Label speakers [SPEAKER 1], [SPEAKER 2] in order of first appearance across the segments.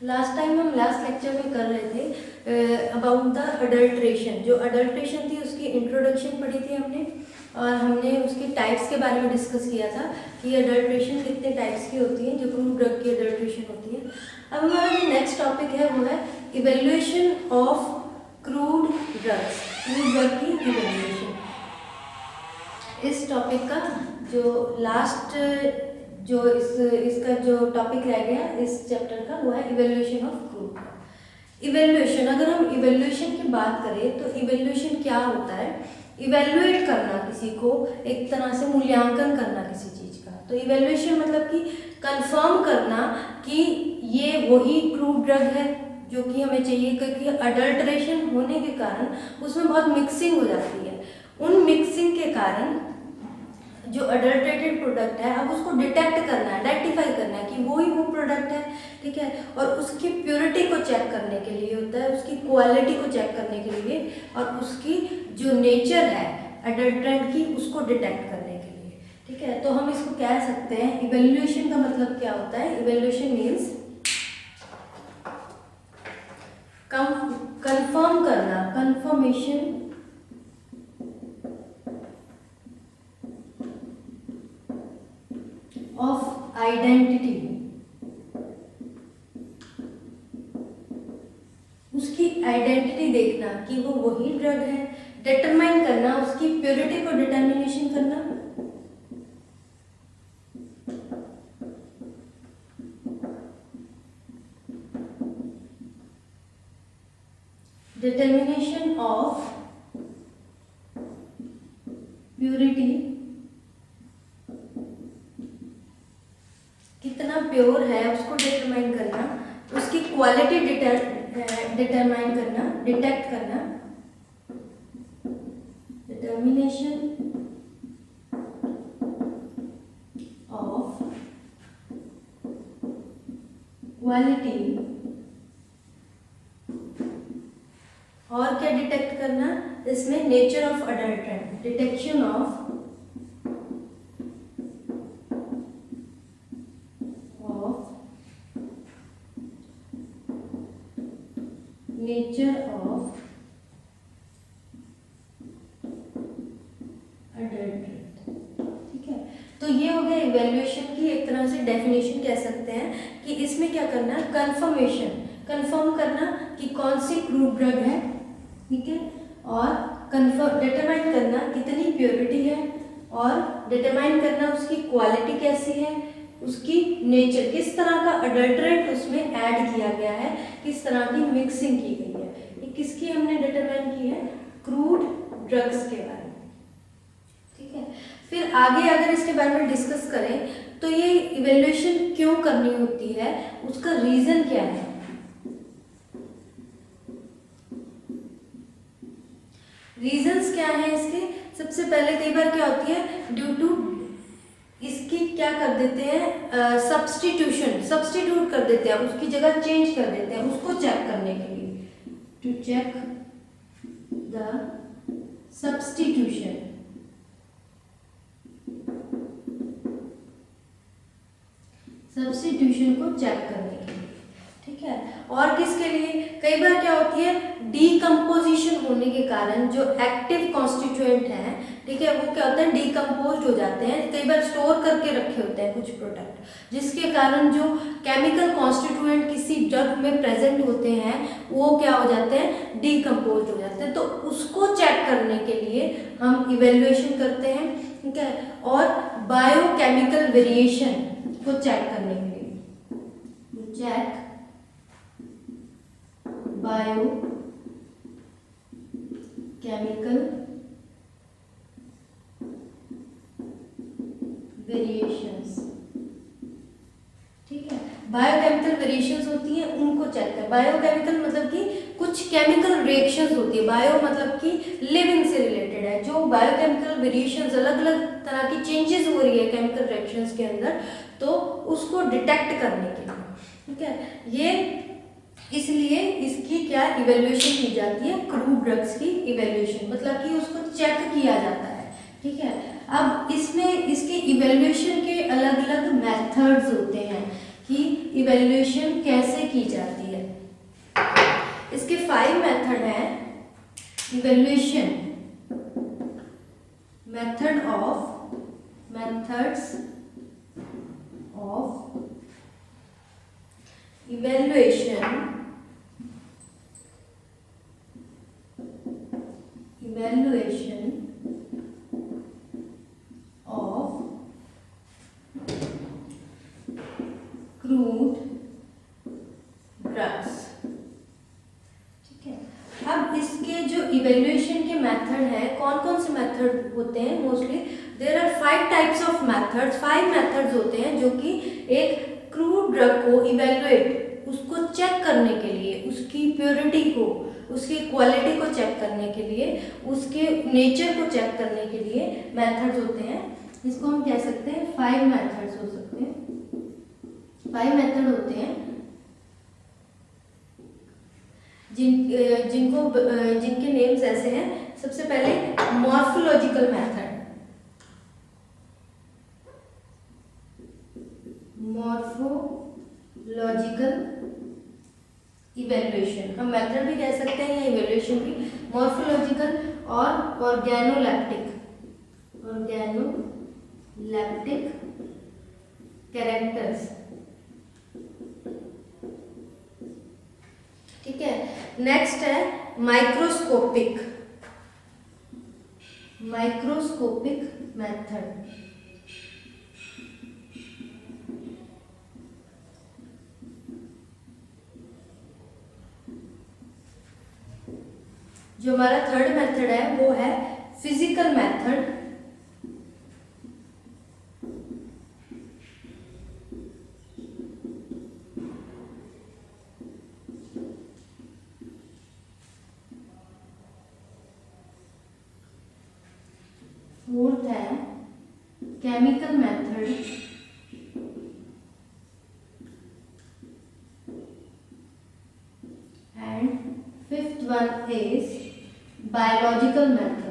[SPEAKER 1] Last time हम last lecture में कर रहे थे अबाउट द अडल्ट्रेशन। जो अडल्ट्रेशन थी उसकी इंट्रोडक्शन पढ़ी थी हमने, और हमने उसके टाइप्स के बारे में डिस्कस किया था कि अडल्ट्रेशन कितने टाइप्स की होती है, जो क्रूड ड्रग की अडल्ट्रेशन होती है। अब हमारा जो नेक्स्ट टॉपिक है वो है evaluation of crude drugs, crude drug की इवेल्युएशन। इस टॉपिक का जो लास्ट जो इसका जो टॉपिक रह गया इस चैप्टर का वो है इवेल्युएशन ऑफ क्रूड। इवेल्युएशन, अगर हम इवेल्युएशन की बात करें तो इवेल्युएशन क्या होता है? इवेल्युएट करना, किसी को एक तरह से मूल्यांकन करना किसी चीज का। तो इवेल्युएशन मतलब कि कंफर्म करना कि ये वही क्रूड ड्रग है जो कि हमें चाहिए, क्योंकि अडल्ट्रेशन होने के कारण उसमें बहुत मिक्सिंग हो जाती है। उन मिक्सिंग के कारण जो अडल्ट्रेटेड प्रोडक्ट है, अब उसको डिटेक्ट करना है, आइडेंटिफाई करना है कि वो ही वो प्रोडक्ट है, ठीक है। और उसकी प्योरिटी को चेक करने के लिए होता है, उसकी क्वालिटी को चेक करने के लिए, और उसकी जो नेचर है अडल्ट्रेंट की उसको डिटेक्ट करने के लिए, ठीक है। तो हम इसको कह सकते हैं इवेल्युएशन का मतलब क्या होता है? इवेल्युएशन मीन्स कंफर्म करना, कंफर्मेशन ऑफ आइडेंटिटी, उसकी आइडेंटिटी देखना कि वो वही ड्रग है, डिटरमाइन करना, उसकी प्योरिटी को डिटर्मिनेशन करना, डिटर्मिनेशन ऑफ प्योरिटी, कितना प्योर है उसको डिटरमाइन करना, उसकी क्वालिटी डिटरमाइन करना, डिटेक्ट करना, डिटर्मिनेशन ऑफ क्वालिटी, और क्या डिटेक्ट करना इसमें? Nature of adulterant, detection of nature of adulterant, ठीक है। तो ये हो गया इवेल्युएशन की एक तरह से डेफिनेशन, कह सकते हैं कि इसमें क्या करना? कंफर्मेशन, कंफर्म करना कि कौन सी क्रूड ड्रग है, ठीक है, और कंफर्म डिटरमाइन करना कितनी प्योरिटी है, और डिटरमाइन करना उसकी क्वालिटी कैसी है, उसकी नेचर, किस तरह का अडल्ट्रेंट उसमें ऐड किया गया है, किस तरह की मिक्सिंग की गई है। ये किसकी हमने डिटरमाइन की है? क्रूड ड्रग्स के बारे में, ठीक है। फिर आगे अगर इसके बारे में डिस्कस करें तो ये इवेल्युएशन क्यों करनी होती है, उसका रीजन क्या है? रीजंस क्या है इसके? सबसे पहले कई बार क्या होती है, ड्यू टू इसकी क्या कर देते हैं, सब्स्टिट्यूशन, सब्स्टिट्यूट कर देते हैं, उसकी जगह चेंज कर देते हैं, उसको चेक करने के लिए, to check the substitution, substitution को चेक करने के लिए, ठीक है। और किसके लिए? कई बार क्या होती है, डीकम्पोजिशन होने के कारण जो एक्टिव कॉन्स्टिट्यूएंट हैं, ठीक है, वो क्या होता है, डीकम्पोज हो जाते हैं। कई बार स्टोर करके रखे होते हैं कुछ प्रोडक्ट, जिसके कारण जो केमिकल कॉन्स्टिट्यूएंट किसी ड्रग में प्रेजेंट होते हैं वो क्या हो जाते हैं, डीकम्पोज हो जाते हैं। तो उसको चेक करने के लिए हम इवेल्युएशन करते हैं, ठीक है। और बायोकेमिकल वेरिएशन को चेक करने के लिए, चेक बायो केमिकल वेरिएशंस, ठीक है। बायोकेमिकल वेरिएशंस होती हैं, उनको चेक कर। बायोकेमिकल मतलब कि कुछ केमिकल रिएक्शंस होती है, बायो मतलब कि लिविंग से रिलेटेड है। जो बायोकेमिकल वेरिएशंस, अलग अलग तरह की चेंजेस हो रही है केमिकल रिएक्शंस के अंदर, तो उसको डिटेक्ट करने के लिए, ठीक है। ये इसलिए इसकी क्या इवेल्युएशन की जाती है, क्रूड ड्रग्स की इवेल्युएशन, मतलब कि उसको चेक किया जाता है, ठीक है। अब इसमें इसके इवेल्युएशन के अलग अलग मेथड्स होते हैं कि इवैल्यूएशन कैसे की जाती है। इसके 5 मेथड हैं। Evaluation, methods of evaluation of crude drugs. ठीक है, अब इसके जो इवैल्यूएशन के मेथड है, कौन कौन से मेथड होते हैं? Mostly there are 5 types of methods. 5 methods होते हैं जो कि एक क्रूड ड्रग को इवैल्यूएट, उसको चेक करने के लिए, उसकी प्योरिटी को, उसकी क्वालिटी को चेक करने के लिए, उसके नेचर को चेक करने के लिए मेथड्स होते हैं। इसको हम कह सकते हैं 5 मेथड्स हो सकते हैं। 5 मेथड होते हैं जिनके नेम्स ऐसे हैं। सबसे पहले मॉर्फोलॉजिकल मेथड। मॉर्फोलॉजिकल इवैल्यूएशन, हम मेथड भी कह सकते हैं या इवैल्यूएशन भी। मॉर्फोलॉजिकल और ऑर्गेनोलैप्टिक कैरेक्टर्स। ठीक है, नेक्स्ट है माइक्रोस्कोपिक मेथड। जो हमारा थर्ड मेथड है वो है फिजिकल मेथड। फोर्थ है chemical method. And fifth one is biological method.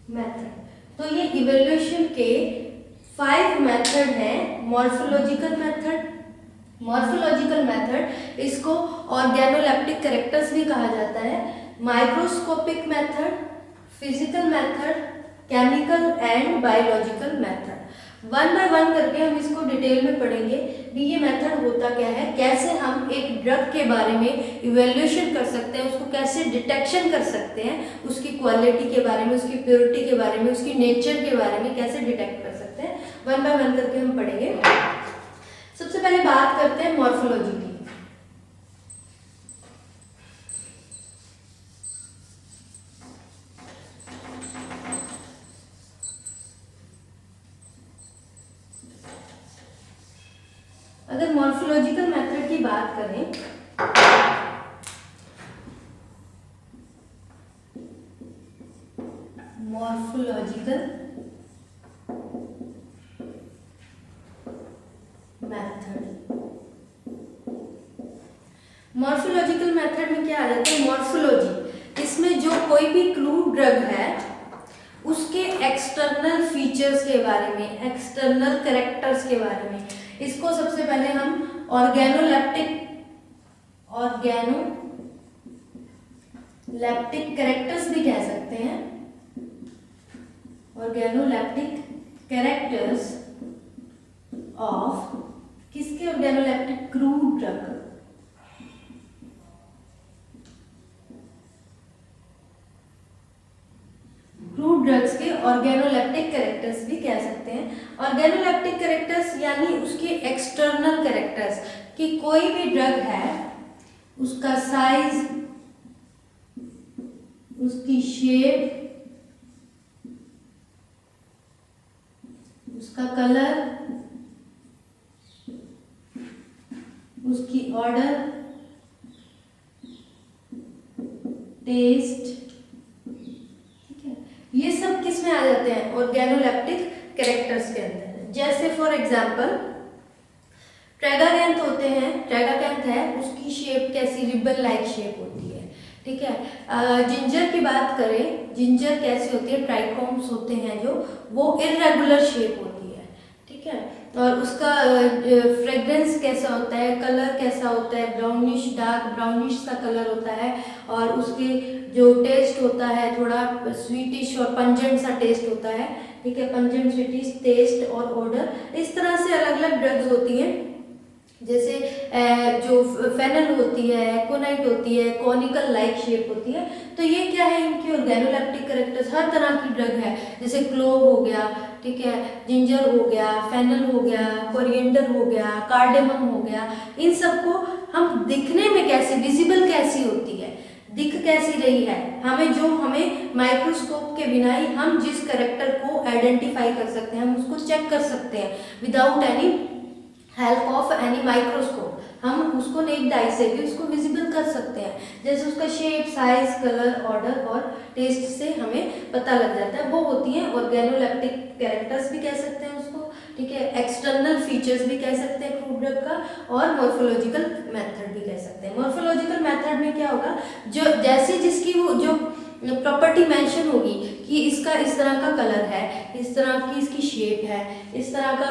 [SPEAKER 1] Method. तो ये इवैल्यूएशन के 5 मेथड हैं। मॉर्फोलॉजिकल मेथड, इसको ऑर्गेनोलैप्टिक कैरेक्टर्स भी कहा जाता है। Microscopic method, physical method, chemical and biological method. 1 by 1 करके हम इसको डिटेल में पढ़ेंगे भी ये मेथड होता क्या है, कैसे हम एक ड्रग के बारे में इवैल्यूएशन कर सकते हैं, उसको कैसे डिटेक्शन कर सकते हैं, उसकी क्वालिटी के बारे में, उसकी प्योरिटी के बारे में, उसकी नेचर के बारे में कैसे डिटेक्ट कर सकते हैं। 1 बाय 1 करके हम पढ़ेंगे। सबसे पहले बात करते हैं मॉर्फोलॉजी की। अगर मॉर्फोलॉजिकल मेथड की बात करें, मॉर्फोलॉजिकल मेथड में क्या आ जाता है? मॉर्फोलॉजी, इसमें जो कोई भी क्रूड ड्रग है उसके एक्सटर्नल फीचर्स के बारे में, एक्सटर्नल कैरेक्टर्स के बारे में, इसको सबसे पहले हम ऑर्गेनोलैप्टिक कैरेक्टर्स भी कह सकते हैं। ऑर्गेनोलैप्टिक कैरेक्टर्स ऑफ किसके? Organoleptic crude drug. Crude drugs के ऑर्गेनोलैप्टिक कैरेक्टर्स भी कह सकते हैं। ऑर्गेनोलैप्टिक कैरेक्टर्स यानी उसके एक्सटर्नल कैरेक्टर्स, कि कोई भी ड्रग है उसका साइज, उसकी शेप, उसका कलर, उसकी ऑर्डर, टेस्ट, ये सब किस में आ जाते हैं? ऑर्गेनोलैप्टिक कैरेक्टर्स के अंदर। जैसे फॉर एग्जांपल ट्रैगाकैंथ होते हैं, ट्रैगाकैंथ है, उसकी शेप कैसी, रिबन लाइक शेप होती है, ठीक है। जिंजर की बात करें, जिंजर कैसी होती है, ट्राइकोम्स होते हैं जो, वो इरेगुलर शेप होती है, ठीक है। और उसका फ्रेग्रेंस कैसा होता है, कलर कैसा होता है, ब्राउनिश, डार्क ब्राउनिश सा कलर होता है, और उसकी जो टेस्ट होता है थोड़ा स्वीटिश और पंजेंट सा टेस्ट होता है, ठीक है, पंजेंट स्वीटिश टेस्ट और ऑर्डर। इस तरह से अलग अलग ड्रग्स होती हैं, जैसे जो फेनल होती है, एकोनाइट होती है, कॉनिकल लाइक शेप होती है। तो ये क्या है, इनकी ऑर्गेनोलेप्टिक कैरेक्टर्स, हर तरह की ड्रग है, जैसे क्लोव हो गया, ठीक है, जिंजर हो गया, फेनल हो गया, कोरिएंडर हो गया, कार्डेमम हो गया, इन सबको हम दिखने में कैसे, विजिबल कैसी होती है, दिख कैसी रही है, हमें माइक्रोस्कोप के बिना ही हम जिस कैरेक्टर को आइडेंटिफाई कर सकते हैं, हम उसको चेक कर सकते हैं without any help of any microscope. हम उसको नेक डाई से भी उसको विजिबल कर सकते हैं, जैसे उसका शेप, साइज, कलर, ऑर्डर और टेस्ट से हमें पता लग जाता है। वो होती हैं ऑर्गेनोलेप्टिक कैरेक्टर्स भी कह सकते हैं उसको, ठीक है, एक्सटर्नल फीचर्स भी कह सकते हैं क्रूड ड्रग का, और मॉर्फोलॉजिकल मेथड भी कह सकते हैं। मॉर्फोलॉजिकल मेथड में क्या होगा, जो जैसे जिसकी वो जो प्रॉपर्टी मेंशन होगी कि इसका इस तरह का कलर है, इस तरह की इसकी शेप है, इस तरह का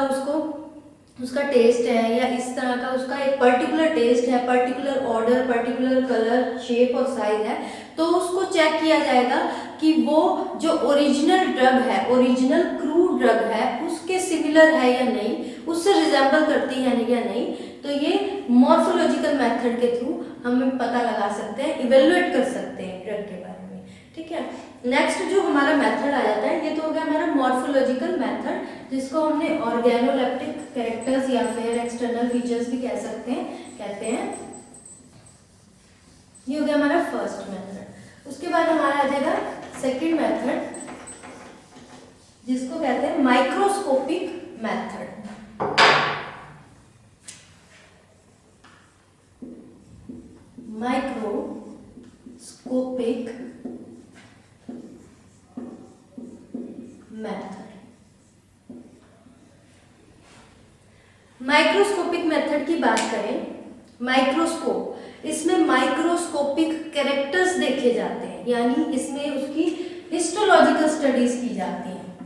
[SPEAKER 1] उसका टेस्ट है, या इस तरह का उसका एक पर्टिकुलर टेस्ट है, particular order, particular colour, shape और साइज है, तो उसको चेक किया जाएगा कि वो जो ओरिजिनल ड्रग है, ओरिजिनल क्रूड ड्रग है, उसके सिमिलर है या नहीं, उससे रिजेंबल करती है या नहीं। तो ये मॉर्फोलॉजिकल मेथड के थ्रू हम पता लगा सकते हैं, इवेलुएट कर सकते हैं ड्रग के बारे में, ठीक है। नेक्स्ट जो हमारा मेथड आ जाता है, ये तो हो गया हमारा मॉर्फोलॉजिकल मेथड, जिसको हमने ऑर्गेनोलेप्टिक कैरेक्टर्स या फिर एक्सटर्नल फीचर्स भी कहते हैं। ये हो गया हमारा फर्स्ट मेथड। उसके बाद हमारा आ जाएगा सेकंड मेथड, जिसको कहते हैं microscopic method. Microscopic method. Microscopic method की बात करें, माइक्रोस्कोप, इसमें माइक्रोस्कोपिक कैरेक्टर्स देखे जाते हैं, यानी इसमें उसकी हिस्टोलॉजिकल स्टडीज की जाती हैं,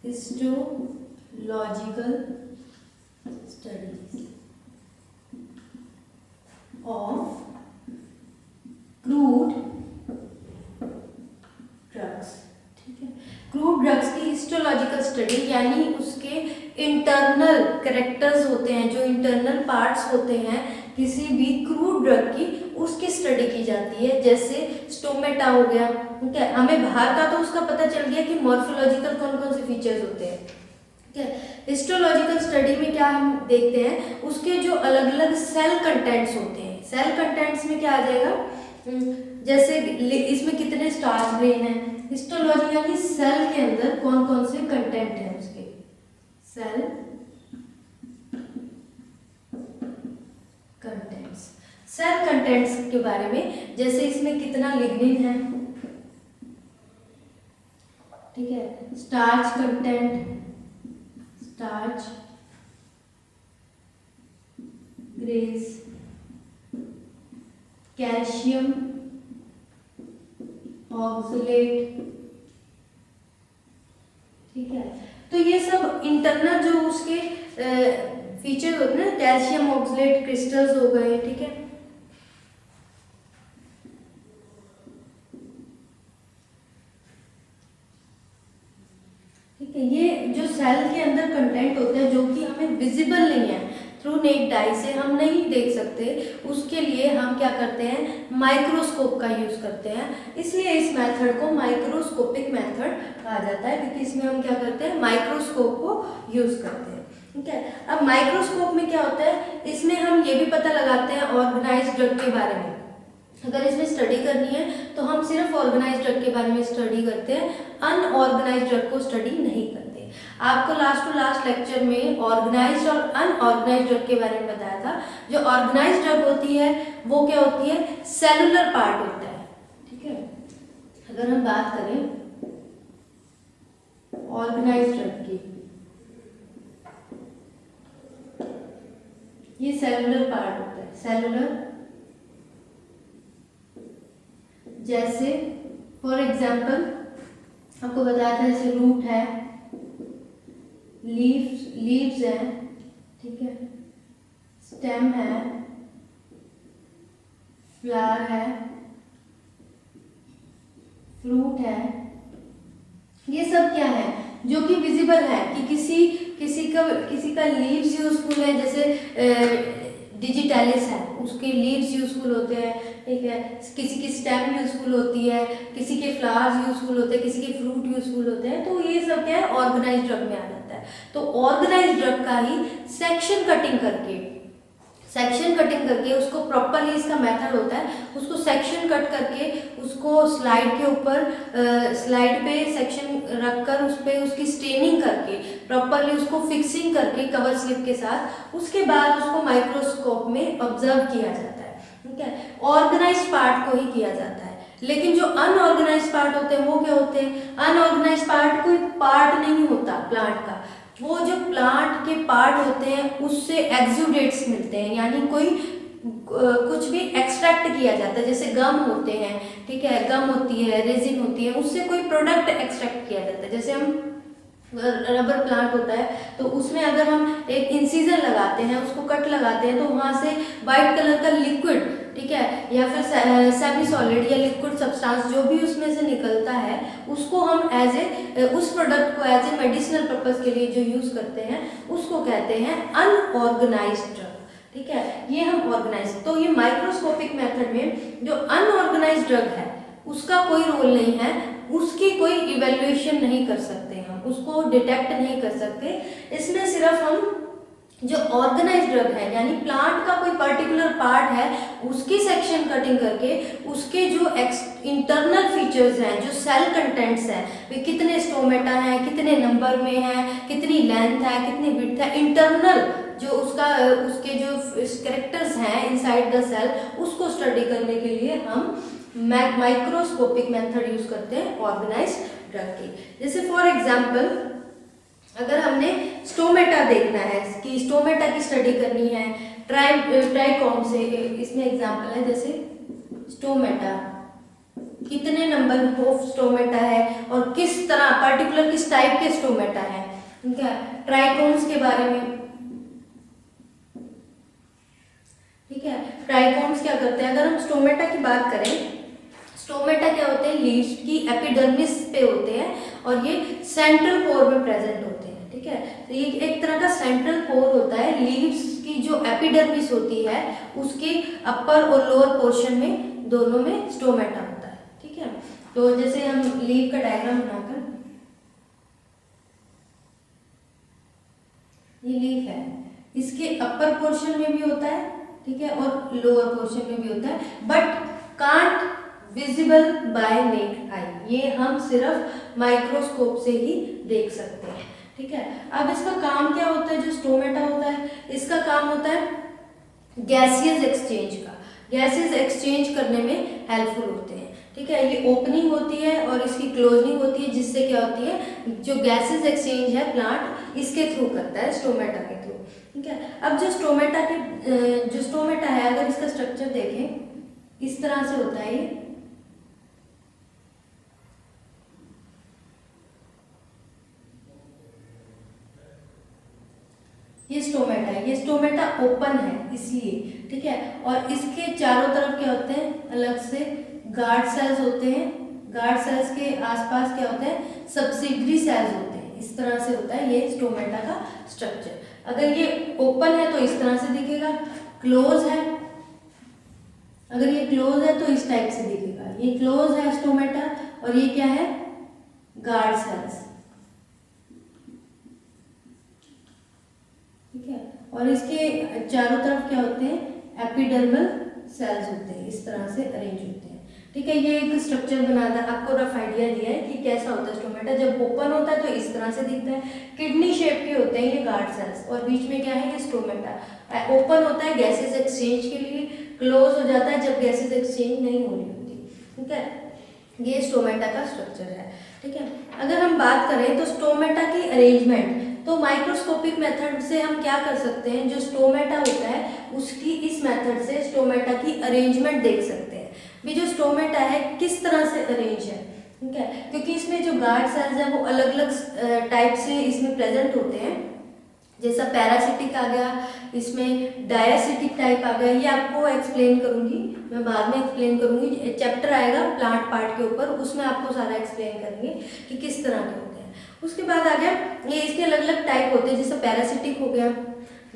[SPEAKER 1] histological studies of crude drugs, ठीक है। क्रूड ड्रग्स की हिस्टोलॉजिकल स्टडी, यानी उसके इंटरनल कैरेक्टर्स होते हैं, जो इंटरनल पार्ट्स होते हैं किसी भी क्रूड ड्रग की, उसकी स्टडी की जाती है। जैसे स्टोमेटा हो गया, ठीक है, हमें बाहर का तो उसका पता चल गया कि मॉर्फोलॉजिकल कौन कौन से फीचर्स होते हैं, ठीक है। हिस्टोलॉजिकल स्टडी में क्या हम देखते हैं, उसके जो अलग अलग सेल कंटेंट्स होते हैं। सेल कंटेंट्स में क्या आ जाएगा, जैसे इसमें कितने स्टार्च ग्रेन है, हिस्टोलॉजी यानी सेल के अंदर कौन कौन से कंटेंट हैं उसके, सेल कंटेंट्स, सेल कंटेंट्स के बारे में, जैसे इसमें कितना लिग्निन है, ठीक है, starch content, starch grace, calcium oxalate, ठीक है। तो ये सब इंटरनल जो उसके फीचर होते हैं ना, कैल्शियम ऑक्सलेट क्रिस्टल्स हो गए, ठीक है। ठीक है, ये जो सेल के अंदर कंटेंट होते हैं जो कि हमें विजिबल नहीं है, थ्रू नेक डाई से हम नहीं देख सकते, उसके लिए हम क्या करते हैं, माइक्रोस्कोप का यूज करते हैं। इसलिए इस मेथड को माइक्रोस्कोपिक मेथड कहा जाता है, क्योंकि इसमें हम क्या करते हैं, माइक्रोस्कोप को यूज करते हैं, ठीक है। अब माइक्रोस्कोप में क्या होता है, इसमें हम ये भी पता लगाते हैं ऑर्गेनाइज्ड ड्रग के बारे में। अगर इसमें स्टडी करनी है तो हम सिर्फ ऑर्गेनाइज्ड ड्रग के बारे में स्टडी करते हैं, अनऑर्गेनाइज्ड ड्रग को स्टडी नहीं करते। आपको लास्ट टू लास्ट लेक्चर में ऑर्गेनाइज्ड और अनऑर्गेनाइज्ड ड्रग के बारे में बताया था। जो ऑर्गेनाइज्ड ड्रग होती है वो क्या होती है, सेलुलर पार्ट होता है, ठीक है। अगर हम बात करें ऑर्गेनाइज्ड ड्रग की, सेलुलर पार्ट होता है, सेलुलर, जैसे फॉर एग्जाम्पल आपको बताया था जैसे रूट है, लीव्स है, ठीक है, स्टेम है, फ्लावर है, फ्रूट है, ये सब क्या है जो कि विजिबल है कि किसी का लीव्स यूजफुल है, जैसे डिजिटैलिस है उसके लीव्स यूजफुल होते हैं, ठीक है, किसी की स्टेम यूजफुल होती है, किसी के फ्लावर्स यूजफुल होते हैं, किसी के फ्रूट यूजफुल होते हैं, तो ये सब क्या है ऑर्गेनाइज्ड ड्रग में आ जाता है। तो ऑर्गेनाइज्ड ड्रग का ही सेक्शन कटिंग करके उसको प्रॉपरली, इसका मेथड होता है, उसको सेक्शन कट करके उसको स्लाइड के ऊपर स्लाइड पे सेक्शन रखकर उस पर उसकी स्टेनिंग करके प्रॉपरली उसको फिक्सिंग करके कवर स्लिप के साथ, उसके बाद उसको माइक्रोस्कोप में ऑब्जर्व किया जाता है, ठीक है। ऑर्गेनाइज्ड पार्ट को ही किया जाता है, लेकिन जो अनऑर्गेनाइज्ड पार्ट होते हैं वो क्या होते हैं, अनऑर्गेनाइज्ड पार्ट कोई पार्ट नहीं होता प्लांट का, वो जो प्लांट के पार्ट होते हैं उससे एक्सुडेट्स मिलते हैं, यानी कोई कुछ भी एक्सट्रैक्ट किया जाता है, जैसे गम होते हैं, ठीक है, गम होती है, रेजिन होती है, उससे कोई प्रोडक्ट एक्सट्रैक्ट किया जाता है। जैसे हम रबर प्लांट होता है तो उसमें अगर हम एक इंसीजर लगाते हैं, उसको कट लगाते हैं, तो वहाँ से वाइट कलर का लिक्विड, ठीक है, या फिर सेमी सॉलिड या लिक्विड सब्सटेंस जो भी उसमें से निकलता है, उसको हम उस प्रोडक्ट को एज ए मेडिसिनल पर्पस के लिए जो यूज करते हैं उसको कहते हैं अनऑर्गेनाइज्ड ड्रग, ठीक है। ये हम ऑर्गेनाइज, तो ये माइक्रोस्कोपिक मेथड में जो अनऑर्गेनाइज्ड ड्रग है उसका कोई रोल नहीं है, उसकी कोई इवेल्युएशन नहीं कर सकते, हम उसको डिटेक्ट नहीं कर सकते। इसमें सिर्फ हम जो ऑर्गेनाइज्ड ड्रग है, यानी प्लांट का कोई पर्टिकुलर पार्ट है, उसकी सेक्शन कटिंग करके उसके जो इंटरनल फीचर्स हैं, जो सेल कंटेंट्स हैं, वे कितने स्टोमेटा हैं, कितने नंबर में है, कितनी लेंथ है, कितनी विड्थ है, इंटरनल जो उसके जो कैरेक्टर्स हैं इनसाइड द सेल, उसको स्टडी करने के लिए हम माइक्रोस्कोपिक मेथड यूज करते हैं ऑर्गेनाइज्ड ड्रग की। जैसे फॉर एग्जांपल अगर हमने स्टोमेटा देखना है कि स्टोमेटा की स्टडी करनी है, ट्राइकॉम से इसमें एग्जांपल है, जैसे स्टोमेटा, कितने नंबर ऑफ स्टोमेटा है और किस तरह पर्टिकुलर किस टाइप के स्टोमेटा है, ठीक है, ट्राइकोम्स के बारे में, ठीक है। ट्राइकोम्स क्या करते हैं, अगर हम स्टोमेटा की बात करें, स्टोमेटा क्या होते हैं, लीव्स की एपिडर्मिस पे होते हैं और ये सेंट्रल पोर में प्रेजेंट होते हैं, ठीक है। तो ये एक तरह का सेंट्रल पोर होता है, लीव्स की जो एपिडर्मिस होती है उसके अपर और लोअर पोर्शन में दोनों में स्टोमेटा होता है, ठीक है। तो जैसे हम लीव का डायग्राम बनाकर, ये लीव है, इसके अपर पोर्शन में भी होता है, ठीक है, और लोअर पोर्शन में भी होता है, but can't visible by naked eye, ये हम सिर्फ माइक्रोस्कोप से ही देख सकते हैं, ठीक है। अब इसका काम क्या होता है, जो स्टोमेटा होता है इसका काम होता है गैसियस एक्सचेंज का, गैसेस एक्सचेंज करने में हेल्पफुल होते हैं, ठीक है। ये ओपनिंग होती है और इसकी क्लोजिंग होती है, जिससे क्या होती है, जो गैसेस एक्सचेंज है प्लांट इसके थ्रू करता है, स्टोमेटा के थ्रू, ठीक है। अब जो स्टोमेटा है, अगर इसका स्ट्रक्चर देखें, इस तरह से होता है, ये स्टोमेटा है, ये स्टोमेटा ओपन है इसलिए, ठीक है, और इसके चारों तरफ क्या होते हैं, अलग से गार्ड सेल्स होते हैं, गार्ड सेल्स के आसपास क्या होते हैं, सब्सिडरी सेल्स होते हैं, इस तरह से होता है ये स्टोमेटा का स्ट्रक्चर। अगर ये ओपन है तो इस तरह से दिखेगा, क्लोज है, अगर ये क्लोज है तो इस टाइप से दिखेगा, ये क्लोज है स्टोमेटा और ये क्या है, गार्ड सेल्स, ठीक है। और इसके चारों तरफ क्या होते हैं, एपिडर्मल सेल्स होते हैं, इस तरह से अरेंज होते हैं, ठीक है। ये एक स्ट्रक्चर बना था, आपको रफ आइडिया दिया है कि कैसा होता है स्टोमेटा। जब ओपन होता है तो इस तरह से दिखता है, किडनी शेप के होते हैं ये गार्ड सेल्स, और बीच में क्या है, ये स्टोमेटा। ओपन होता है गैसेस एक्सचेंज के लिए, क्लोज हो जाता है जब गैसेस एक्सचेंज नहीं हो रही होती, ठीक है। ये स्टोमेटा का स्ट्रक्चर है, ठीक है। अगर हम बात करें तो स्टोमेटा की अरेंजमेंट, तो माइक्रोस्कोपिक मेथड से हम क्या कर सकते हैं, जो स्टोमेटा होता है उसकी इस मेथड से स्टोमेटा की अरेंजमेंट देख सकते हैं भी जो स्टोमेटा है किस तरह से अरेंज है, ठीक है, क्योंकि इसमें जो गार्ड सेल्स हैं वो अलग अलग टाइप से इसमें प्रेजेंट होते हैं। जैसा पैरासिटिक आ गया, इसमें डायासिटिक टाइप आ गया, ये आपको एक्सप्लेन करूंगी, मैं बाद में एक्सप्लेन करूंगी, चैप्टर आएगा प्लांट पार्ट के ऊपर, उसमें आपको सारा एक्सप्लेन करेंगे कि किस तरह के होते हैं। उसके बाद आ गया ये इसके अलग अलग टाइप होते हैं, जैसे पैरासिटिक हो गया,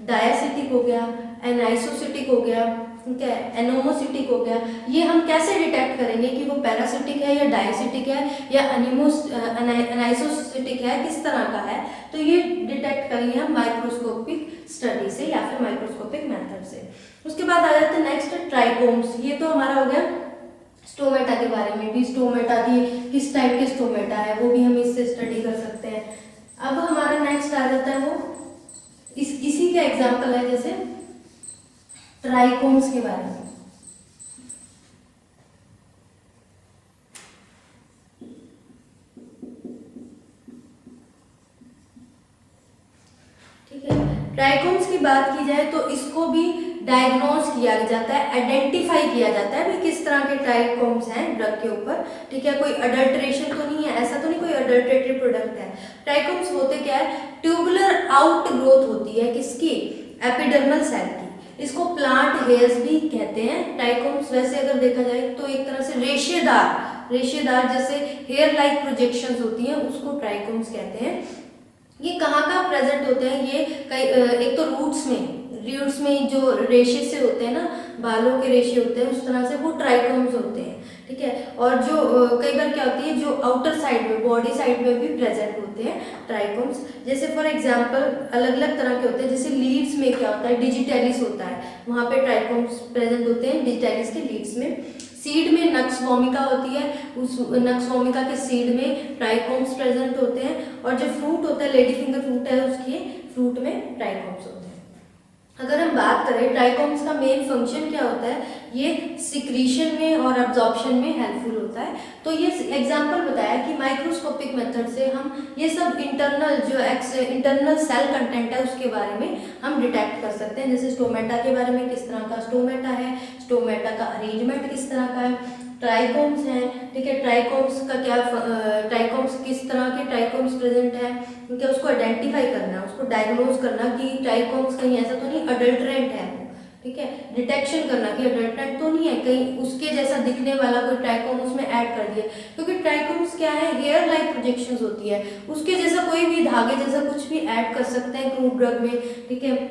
[SPEAKER 1] डायासिटिक हो गया, एनाइसोसिटिक हो गया, ठीक है, एनोमोसिटिक हो गया। ये हम कैसे डिटेक्ट करेंगे कि वो पैरासिटिक है या डायसिटिक है या एनाइसोसिटिक है, किस तरह का है, तो ये डिटेक्ट करेंगे हम माइक्रोस्कोपिक स्टडी से या फिर माइक्रोस्कोपिक मेथड से। उसके बाद आ जाते हैं नेक्स्ट ट्राइकोम्स। ये तो हमारा हो गया स्टोमेटा के बारे में भी, स्टोमेटा की किस टाइप के स्टोमेटा है वो भी हम इससे स्टडी कर सकते हैं। अब हमारा नेक्स्ट आ जाता है वो इसी का एग्जाम्पल है, जैसे ट्राइकोम्स के बारे में। ठीक है, ट्राइकोम्स की बात की जाए तो इसको भी डायग्नोज किया जाता है, आइडेंटिफाई किया जाता है भी किस तरह के ट्राइकोम्स हैं ड्रग के ऊपर, ठीक है, कोई अडल्ट्रेशन तो नहीं है, ऐसा तो नहीं कोई अडल्ट्रेटेड प्रोडक्ट है। ट्राइकोम्स होते क्या है, ट्यूबुलर आउट ग्रोथ होती है किसकी, एपिडर्मल सेल की, इसको प्लांट हेयर्स भी कहते हैं। ट्राइकोम्स वैसे अगर देखा जाए तो एक तरह से रेशेदार जैसे हेयर लाइक प्रोजेक्शंस होती हैं उसको ट्राइकोम्स कहते हैं। ये कहाँ प्रेजेंट होते हैं, ये कई एक तो रूट्स में जो रेशे से होते हैं ना, बालों के रेशे होते हैं उस तरह से वो ट्राइकोम्स होते हैं, ठीक है, और जो कई बार क्या होती है जो आउटर साइड में बॉडी साइड में भी प्रेजेंट होते हैं ट्राइकोम्स। जैसे फॉर एग्जांपल अलग अलग तरह के होते हैं, जैसे लीव्स में क्या होता है, डिजिटेलिस होता है, वहाँ पे ट्राइकोम्स प्रेजेंट होते हैं डिजिटेलिस के लीव्स में। सीड में नक्स वोमिका होती है, उस नक्स वोमिका के सीड में ट्राइकोम्स प्रेजेंट होते हैं, और जो फ्रूट होता है लेडी फिंगर फ्रूट है उसके फ्रूट में ट्राइकोम्स होते हैं। अगर हम बात करें ट्राइकोम्स का मेन फंक्शन क्या होता है, ये सिक्रीशन में और अब्जॉर्प्शन में हेल्पफुल होता है। तो ये एग्जांपल बताया कि माइक्रोस्कोपिक मेथड से हम ये सब इंटरनल सेल कंटेंट है उसके बारे में हम डिटेक्ट कर सकते हैं। जैसे स्टोमेटा के बारे में, किस तरह का स्टोमेटा है, स्टोमेटा का अरेंजमेंट किस तरह का है, ट्राइकोम्स हैं, ठीक है, ट्राइकोम्स का क्या ट्राइकोम्स किस तरह के ट्राइकोम्स प्रेजेंट है, ठीक है, उसको आइडेंटिफाई करना, उसको डायग्नोज करना कि ट्राइकोम्स कहीं ऐसा तो नहीं अडल्ट्रेंट है, ठीक है, डिटेक्शन करना कि अडल्ट्रेंट तो नहीं है, कहीं उसके जैसा दिखने वाला कोई ट्राइकोम उसमें ऐड कर दिए, क्योंकि ट्राइकोम्स क्या है, हेयर लाइक प्रोजेक्शंस होती है, उसके जैसा कोई भी धागे जैसा कुछ भी ऐड कर सकते हैं क्रूड ड्रग में, ठीक है,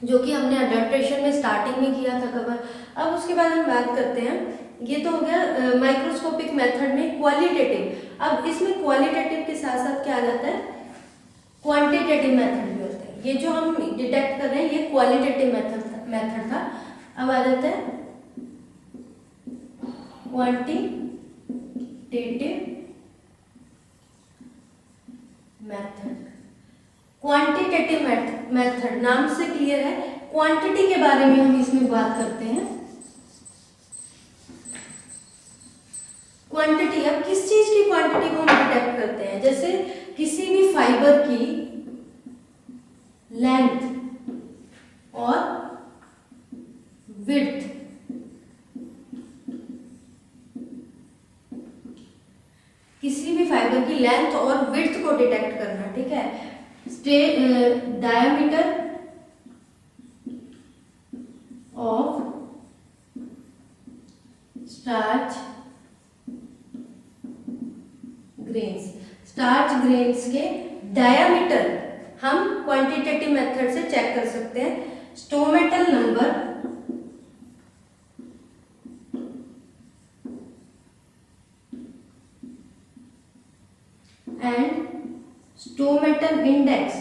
[SPEAKER 1] जो कि हमने अडल्ट्रेशन में स्टार्टिंग में किया था कवर। अब उसके बाद हम बात करते हैं, ये तो हो गया माइक्रोस्कोपिक मेथड में क्वालिटेटिव। अब इसमें क्वालिटेटिव के साथ साथ क्या आ जाता है, क्वांटिटेटिव मेथड भी होता है। ये जो हम डिटेक्ट कर रहे हैं ये क्वालिटेटिव मेथड था। अब आ जाता है क्वांटिटेटिव मेथड। क्वांटिटेटिव मेथड नाम से क्लियर है, क्वांटिटी के बारे में हम इसमें बात करते हैं। क्वांटिटी, अब किस चीज की क्वांटिटी को हम डिटेक्ट करते हैं, जैसे किसी भी फाइबर की लेंथ और विड्थ, किसी भी फाइबर की लेंथ और विड्थ को डिटेक्ट करना, ठीक है, डायमीटर ऑफ स्टार्च ग्रेन्स के डायमीटर हम क्वांटिटेटिव मेथड से चेक कर सकते हैं। Stomatal number and stomatal index.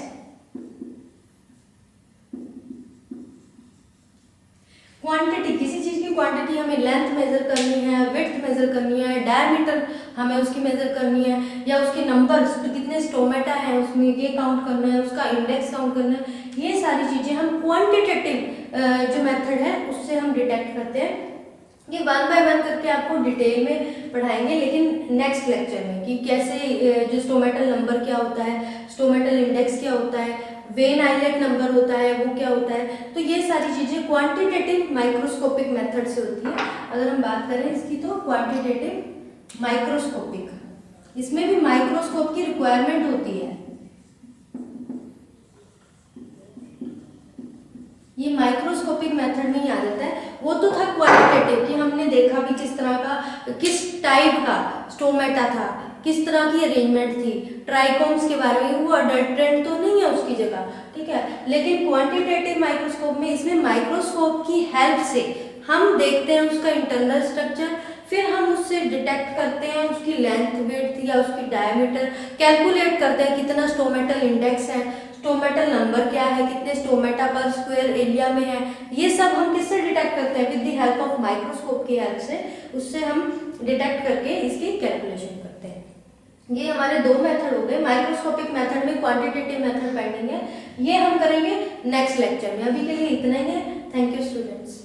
[SPEAKER 1] Quantity, किसी चीज की क्वांटिटी हमें लेंथ मेजर करनी है, विड्थ मेजर करनी है, डायमीटर हमें उसकी मेजर करनी है, या उसके नंबर कितने स्टोमेटा है उसमें ये काउंट करना है, उसका इंडेक्स काउंट करना है, ये सारी चीजें हम क्वांटिटेटिव जो मेथड है उससे हम डिटेक्ट करते हैं। ये 1 बाय 1 करके आपको डिटेल में पढ़ाएंगे, लेकिन नेक्स्ट लेक्चर में कि कैसे जो स्टोमेटल नंबर क्या होता है, स्टोमेटल इंडेक्स क्या होता है, वेन आइलेट नंबर होता है वो क्या होता है। तो ये सारी चीज़ें क्वांटिटेटिव माइक्रोस्कोपिक मेथड से होती है। अगर हम बात करें इसकी तो क्वांटिटेटिव माइक्रोस्कोपिक, इसमें भी माइक्रोस्कोप की रिक्वायरमेंट होती है। ये माइक्रोस्कोपिक मेथड में ही आ जाता है। वो तो था क्वालिटेटिव कि हमने देखा भी किस तरह का, किस टाइप का स्टोमेटा था, किस तरह की अरेंजमेंट थी, ट्राइकोम्स के बारे में, वो अडल्ट्रेंट तो नहीं है उसकी जगह, ठीक है। लेकिन क्वांटिटेटिव माइक्रोस्कोप में इसमें माइक्रोस्कोप की हेल्प से हम देखते हैं उसका इंटरनल स्ट्रक्चर, फिर हम उससे डिटेक्ट करते हैं उसकी लेंथ विड्थ या उसकी डायमीटर, कैलकुलेट करते हैं कितना स्टोमेटल इंडेक्स है, स्टोमेटल नंबर क्या है, कितने स्टोमेटा पर स्क्वायर एरिया में है। ये सब हम किससे डिटेक्ट करते हैं? With the help of microscope की हेल्प से, उससे हम डिटेक्ट करके इसकी कैलकुलेशन करते हैं। ये हमारे दो मेथड हो गए। माइक्रोस्कोपिक मेथड में क्वांटिटेटिव मेथड पेंडिंग है, ये हम करेंगे नेक्स्ट लेक्चर में। अभी के लिए इतना ही है। Thank you students.